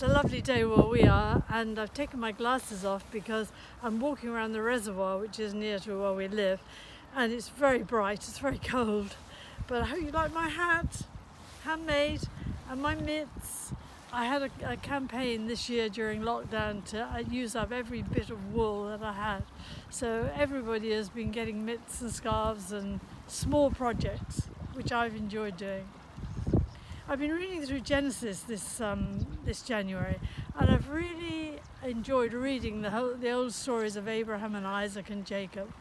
a lovely day where we are, and I've taken my glasses off because I'm walking around the reservoir, which is near to where we live, and it's very bright, it's very cold. But I hope you like my hat, handmade, and my mitts. I had a campaign this year during lockdown to use up every bit of wool that I had. So everybody has been getting mitts and scarves and small projects, which I've enjoyed doing. I've been reading through Genesis this January, and I've really enjoyed reading the old stories of Abraham and Isaac and Jacob.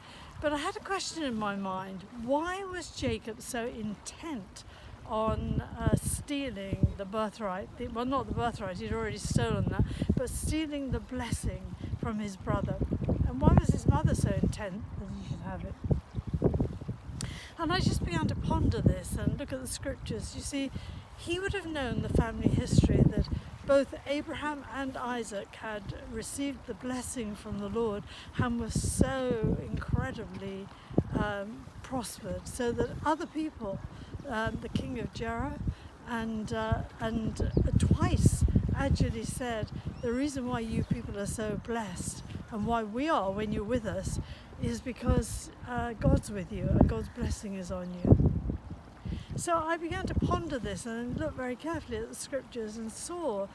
But I had a question in my mind. Why was Jacob so intent on stealing the birthright? Well, not the birthright, he'd already stolen that, but stealing the blessing from his brother. And why was his mother so intent that he should have it? And I just began to ponder this and look at the scriptures. You see, he would have known the family history that both Abraham and Isaac had received the blessing from the Lord and were so incredibly prospered, so that other people, the king of Gerar and twice actually said, the reason why you people are so blessed and why we are when you're with us is because God's with you and God's blessing is on you. So I began to ponder this and look very carefully at the scriptures and saw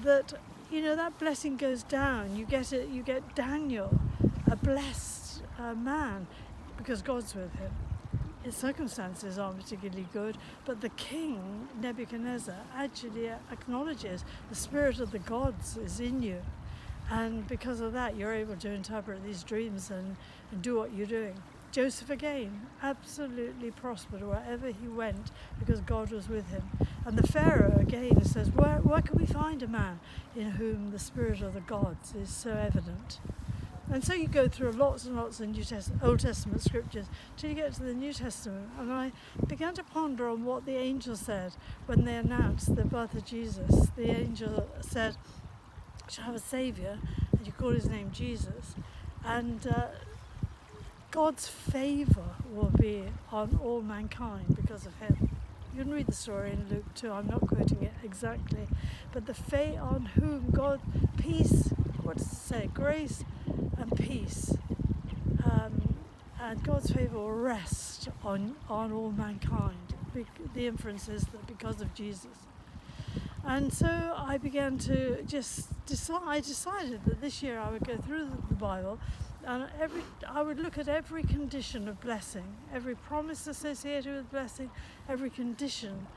that, that blessing goes down. You get Daniel, a blessed man, because God's with him. His circumstances aren't particularly good, but the king, Nebuchadnezzar, actually acknowledges the spirit of the gods is in you. And because of that, you're able to interpret these dreams and do what you're doing. Joseph again, absolutely prospered wherever he went because God was with him. And the Pharaoh again says, where can we find a man in whom the spirit of the gods is so evident? And so you go through lots and lots of Old Testament scriptures till you get to the New Testament. And I began to ponder on what the angel said when they announced the birth of Jesus. The angel said, "You shall have a saviour, and you call his name Jesus. And God's favour will be on all mankind because of him." You can read the story in Luke 2, I'm not quoting it exactly. But on whom God, peace, what does it say? Grace and peace. And God's favour will rest on all mankind. The inference is that because of Jesus. And so I began to I decided that this year I would go through the Bible and I would look at every condition of blessing, every promise associated with blessing, every condition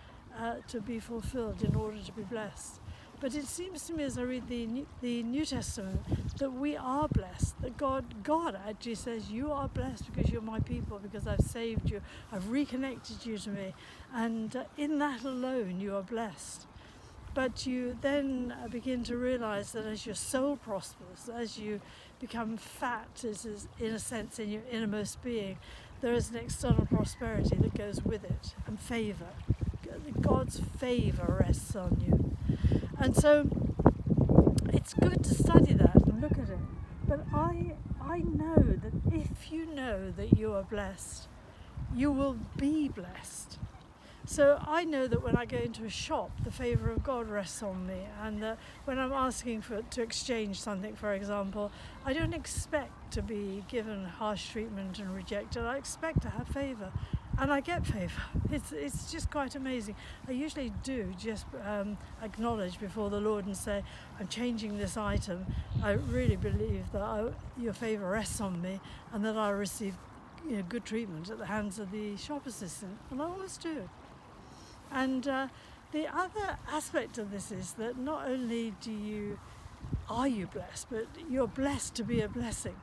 to be fulfilled in order to be blessed. But it seems to me as I read the New Testament that we are blessed, that God actually says you are blessed because you're my people, because I've saved you, I've reconnected you to me, and in that alone you are blessed. But you then begin to realize that as your soul prospers, as you become fat, in a sense, in your innermost being, there is an external prosperity that goes with it, and favour. God's favour rests on you. And so it's good to study that and look at it. But I know that if you know that you are blessed, you will be blessed. So I know that when I go into a shop, the favour of God rests on me, and that when I'm asking to exchange something, for example, I don't expect to be given harsh treatment and rejected. I expect to have favour, and I get favour. It's just quite amazing. I usually do just acknowledge before the Lord and say, I'm changing this item. I really believe that your favour rests on me, and that I'll receive good treatment at the hands of the shop assistant, and I always do. And the other aspect of this is that not only are you blessed, but you're blessed to be a blessing.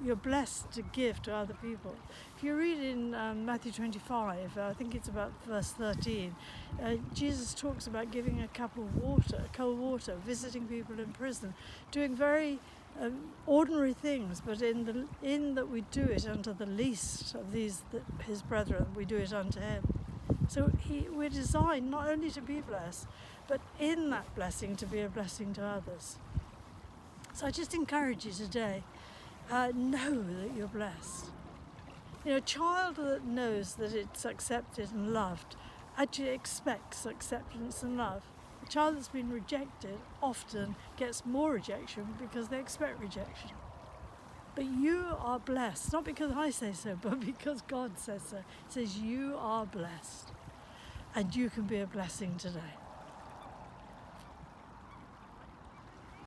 You're blessed to give to other people. If you read in Matthew 25, I think it's about verse 13, Jesus talks about giving a cup of water, cold water, visiting people in prison, doing very ordinary things, but in that we do it unto the least of his brethren, we do it unto him. So we're designed not only to be blessed, but in that blessing to be a blessing to others. So I just encourage you today, know that you're blessed. A child that knows that it's accepted and loved actually expects acceptance and love. A child that's been rejected often gets more rejection because they expect rejection. But you are blessed, not because I say so, but because God says so. He says you are blessed and you can be a blessing today.